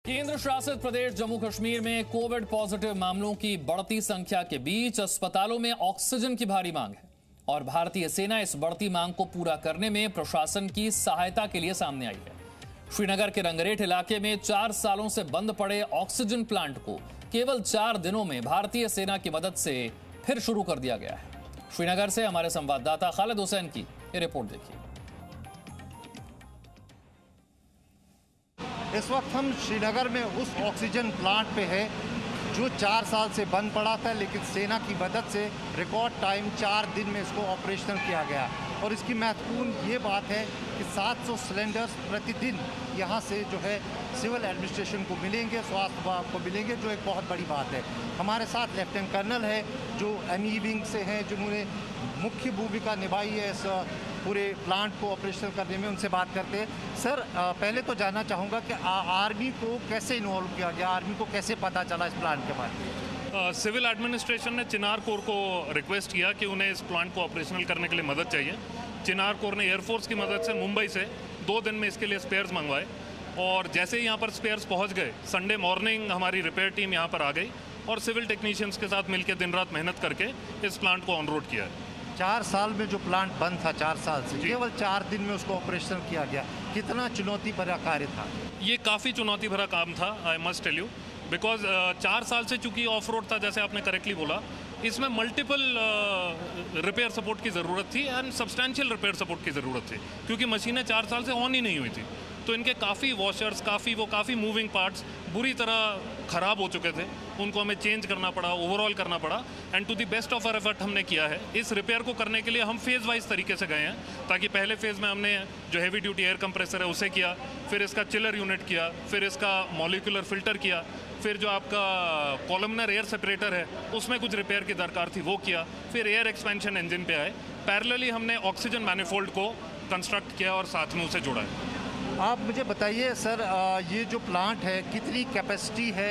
केंद्र शासित प्रदेश जम्मू कश्मीर में कोविड पॉजिटिव मामलों की बढ़ती संख्या के बीच अस्पतालों में ऑक्सीजन की भारी मांग है और भारतीय सेना इस बढ़ती मांग को पूरा करने में प्रशासन की सहायता के लिए सामने आई है। श्रीनगर के रंगरेठ इलाके में 4 सालों से बंद पड़े ऑक्सीजन प्लांट को केवल 4 दिनों में भारतीय सेना की मदद से फिर शुरू कर दिया गया है। श्रीनगर से हमारे संवाददाता खालिद हुसैन की ये रिपोर्ट देखिए। इस वक्त हम श्रीनगर में उस ऑक्सीजन प्लांट पे है जो 4 साल से बंद पड़ा था, लेकिन सेना की मदद से रिकॉर्ड टाइम 4 दिन में इसको ऑपरेशनल किया गया। और इसकी महत्वपूर्ण ये बात है कि 700 सिलेंडर्स प्रतिदिन यहाँ से जो है सिविल एडमिनिस्ट्रेशन को मिलेंगे, स्वास्थ्य विभाग को मिलेंगे, जो एक बहुत बड़ी बात है। हमारे साथ लेफ्टिनेंट कर्नल है जो एमई विंग से हैं, जिन्होंने मुख्य भूमिका निभाई है इस पूरे प्लांट को ऑपरेशनल करने में। उनसे बात करते हैं। सर, पहले तो जानना चाहूँगा कि आर्मी को कैसे इन्वॉल्व किया गया, आर्मी को कैसे पता चला इस प्लांट के बारे में? सिविल एडमिनिस्ट्रेशन ने चिनार कोर को रिक्वेस्ट किया कि उन्हें इस प्लांट को ऑपरेशनल करने के लिए मदद चाहिए। चिनार कोर ने एयरफोर्स की मदद से मुंबई से 2 दिन में इसके लिए स्पेयर्स मंगवाए और जैसे ही यहाँ पर स्पेयर्स पहुँच गए, संडे मॉर्निंग हमारी रिपेयर टीम यहाँ पर आ गई और सिविल टेक्नीशियंस के साथ मिलकर दिन रात मेहनत करके इस प्लांट को ऑन रोड किया है। 4 साल में जो प्लांट बंद था, 4 साल से केवल 4 दिन में उसको ऑपरेशनल किया गया। कितना चुनौती भरा कार्य था ये? काफ़ी चुनौती भरा काम था, I must tell you, because 4 साल से चूंकि ऑफ रोड था, जैसे आपने करेक्टली बोला, इसमें मल्टीपल रिपेयर सपोर्ट की ज़रूरत थी एंड सब्सटैंशियल रिपेयर सपोर्ट की ज़रूरत थी, क्योंकि मशीनें 4 साल से ऑन ही नहीं हुई थी। तो इनके काफ़ी वॉशर्स, काफ़ी मूविंग पार्ट्स बुरी तरह ख़राब हो चुके थे, उनको हमें चेंज करना पड़ा, ओवरऑल करना पड़ा। And to the best of our effort हमने किया है। इस रिपेयर को करने के लिए हम फेज़ वाइज तरीके से गए हैं, ताकि पहले फेज़ में हमने जो हैवी ड्यूटी एयर कंप्रेसर है उसे किया, फिर इसका चिलर यूनिट किया, फिर इसका मॉलिक्यूलर फिल्टर किया, फिर जो आपका कॉलमनर एयर सेपरेटर है उसमें कुछ रिपेयर की दरकार थी वो किया, फिर एयर एक्सपेंशन इंजन पे आए। पैरेलली हमने ऑक्सीजन मैनिफोल्ड को कंस्ट्रक्ट किया और साथ में उसे जोड़ा है। आप मुझे बताइए सर, ये जो प्लांट है कितनी कैपेसिटी है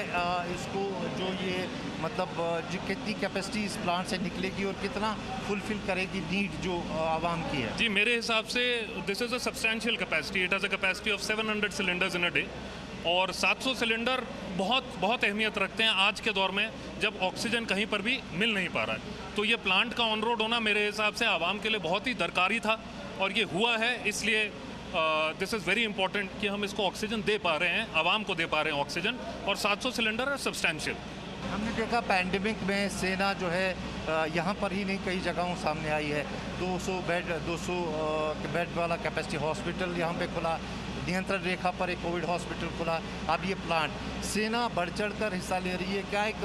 इसको, जो ये मतलब जो कितनी कैपेसिटी इस प्लांट से निकलेगी और कितना फुलफिल करेगी नीड जो आवाम की है? जी, मेरे हिसाब से this is a substantial capacity. It has a capacity of 700 cylinders in a day और 700 सिलेंडर बहुत अहमियत रखते हैं आज के दौर में, जब ऑक्सीजन कहीं पर भी मिल नहीं पा रहा है। तो ये प्लांट का ऑन रोड होना मेरे हिसाब से आवाम के लिए बहुत ही दरकारी था और ये हुआ है, इसलिए दिस इज़ वेरी इंपॉर्टेंट कि हम इसको ऑक्सीजन दे पा रहे हैं, आवाम को दे पा रहे हैं ऑक्सीजन, और 700 सिलेंडर है सब्सटैंशियल। हमने देखा पैंडेमिक में सेना जो है यहाँ पर ही नहीं, कई जगहों सामने आई है। 200 बेड वाला कैपेसिटी हॉस्पिटल यहाँ पे खुला, नियंत्रण रेखा पर एक कोविड हॉस्पिटल खुला, अब ये प्लांट। सेना बढ़ चढ़ कर हिस्सा ले रही है। क्या एक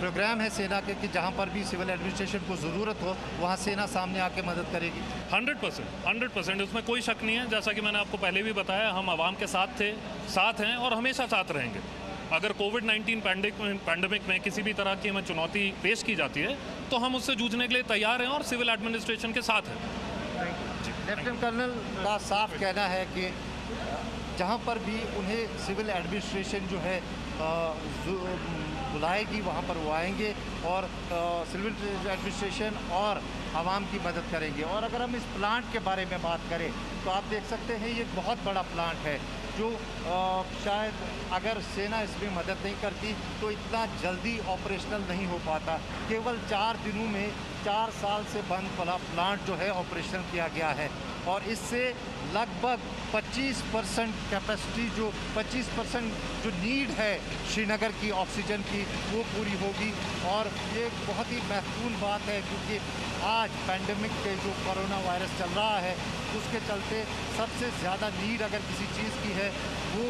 प्रोग्राम है सेना के कि जहाँ पर भी सिविल एडमिनिस्ट्रेशन को ज़रूरत हो वहाँ सेना सामने आके मदद करेगी? 100% उसमें कोई शक नहीं है। जैसा कि मैंने आपको पहले भी बताया, हम आवाम के साथ हैं और हमेशा साथ रहेंगे। अगर कोविड-19 पैंडेमिक में किसी भी तरह की हमें चुनौती पेश की जाती है तो हम उससे जूझने के लिए तैयार हैं और सिविल एडमिनिस्ट्रेशन के साथ हैं। लेफ्टिनेंट कर्नल का साफ कहना है कि जहाँ पर भी उन्हें सिविल एडमिनिस्ट्रेशन जो है बुलाएगी वहाँ पर वो आएंगे और सिविल एडमिनिस्ट्रेशन और आवाम की मदद करेंगे। और अगर हम इस प्लांट के बारे में बात करें तो आप देख सकते हैं ये बहुत बड़ा प्लांट है जो शायद अगर सेना इसमें मदद नहीं करती तो इतना जल्दी ऑपरेशनल नहीं हो पाता। केवल 4 दिनों में 4 साल से बंद पड़ा प्लांट जो है ऑपरेशनल किया गया है और इससे लगभग 25% कैपेसिटी, जो 25% जो नीड है श्रीनगर की ऑक्सीजन की, वो पूरी होगी। और ये बहुत ही महत्वपूर्ण बात है क्योंकि आज पैंडेमिक के जो कोरोना वायरस चल रहा है उसके चलते सबसे ज़्यादा नीड अगर किसी चीज़ की है वो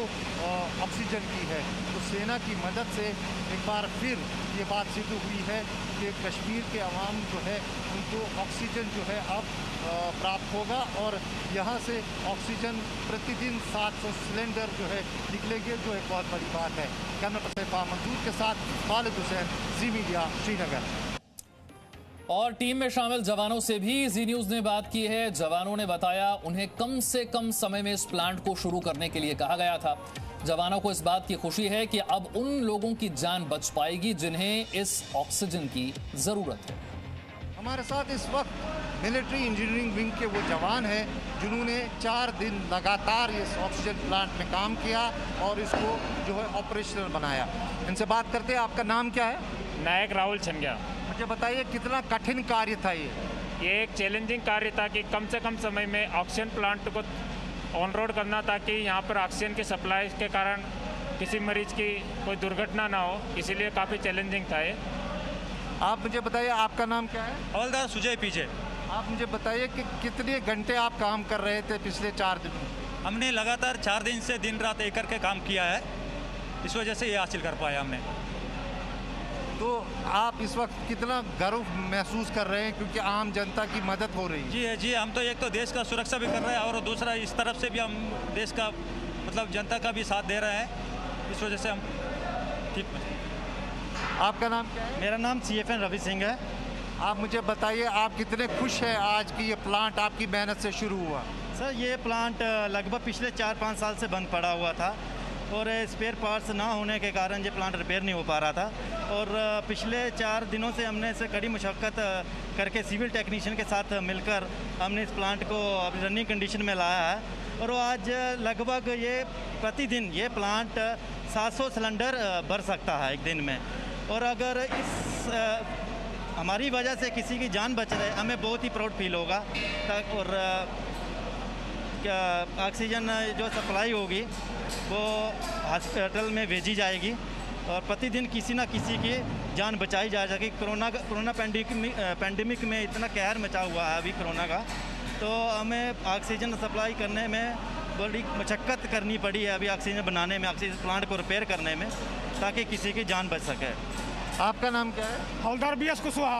ऑक्सीजन की है। तो सेना की मदद से एक बार फिर ये बात सिद्ध हुई है कि कश्मीर के अवाम जो है उनको ऑक्सीजन जो है अब प्राप्त होगा और यहाँ से ऑक्सीजन प्रतिदिन 700 सिलेंडर जो है निकलेंगे, जो एक बहुत बड़ी बात है। कैमरा पर्सन फाह मंजूर के साथ खालिद हुसैन, जी मीडिया, श्रीनगर। और टीम में शामिल जवानों से भी जी न्यूज ने बात की है। जवानों ने बताया उन्हें कम से कम समय में इस प्लांट को शुरू करने के लिए कहा गया था। जवानों को इस बात की खुशी है कि अब उन लोगों की जान बच पाएगी जिन्हें इस ऑक्सीजन की जरूरत है। हमारे साथ इस वक्त मिलिट्री इंजीनियरिंग विंग के वो जवान हैं जिन्होंने 4 दिन लगातार इस ऑक्सीजन प्लांट में काम किया और इसको जो है ऑपरेशनल बनाया। इनसे बात करते हैं, आपका नाम क्या है? नायक राहुल छनगिया। मुझे बताइए कितना कठिन कार्य था ये एक चैलेंजिंग कार्य था कि कम से कम समय में ऑक्सीजन प्लांट को ऑन रोड करना ताकि यहाँ पर ऑक्सीजन की सप्लाई के कारण किसी मरीज की कोई दुर्घटना ना हो, इसीलिए काफ़ी चैलेंजिंग था ये। आप मुझे बताइए आपका नाम क्या है? हवलदार सुजय पीछे। आप मुझे बताइए कि कितने घंटे आप काम कर रहे थे पिछले 4 दिनों? हमने लगातार 4 दिन से दिन रात एक करके काम किया है, इस वजह से ये हासिल कर पाया हमने। तो आप इस वक्त कितना गर्व महसूस कर रहे हैं क्योंकि आम जनता की मदद हो रही है? जी, हम तो एक तो देश का सुरक्षा भी कर रहे हैं और दूसरा इस तरफ से भी हम देश का मतलब जनता का भी साथ दे रहे हैं, इस वजह से हम ठीक। आपका नाम क्या है? मेरा नाम CFN रवि सिंह है। आप मुझे बताइए आप कितने खुश हैं आज की ये प्लांट आपकी मेहनत से शुरू हुआ? सर ये प्लांट लगभग पिछले 4-5 साल से बंद पड़ा हुआ था और स्पेयर पार्ट्स ना होने के कारण ये प्लांट रिपेयर नहीं हो पा रहा था और पिछले 4 दिनों से हमने इसे कड़ी मशक्क़त करके सिविल टेक्नीशियन के साथ मिलकर हमने इस प्लांट को अभी रनिंग कंडीशन में लाया है और आज लगभग ये प्रतिदिन ये प्लांट 700 सिलेंडर भर सकता है एक दिन में। और अगर इस हमारी वजह से किसी की जान बच रहे हमें बहुत ही प्राउड फील होगा। और ऑक्सीजन जो सप्लाई होगी वो हॉस्पिटल में भेजी जाएगी और प्रतिदिन किसी ना किसी की जान बचाई जा सके। कोरोना पैंडेमिक में इतना कहर मचा हुआ है अभी कोरोना का, तो हमें ऑक्सीजन सप्लाई करने में बड़ी मशक्क़त करनी पड़ी है अभी ऑक्सीजन बनाने में, ऑक्सीजन प्लांट को रिपेयर करने में, ताकि किसी की जान बच सके। आपका नाम क्या है? हवलदार BS कुशवाहा।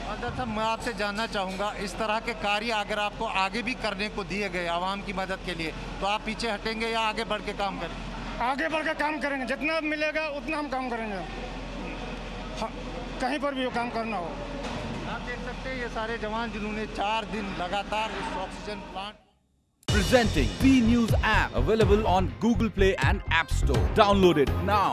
हवलदार साहब, मैं आपसे जानना चाहूँगा इस तरह के कार्य अगर आपको आगे भी करने को दिए गए आवाम की मदद के लिए तो आप पीछे हटेंगे या आगे बढ़ के काम करेंगे? आगे बढ़ के काम करेंगे, जितना मिलेगा उतना हम काम करेंगे। हाँ, कहीं पर भी वो काम करना हो। आप देख सकते हैं ये सारे जवान जिन्होंने 4 दिन लगातार इस oxygen plant. Presenting B News app available on Google Play and App Store. Download it now.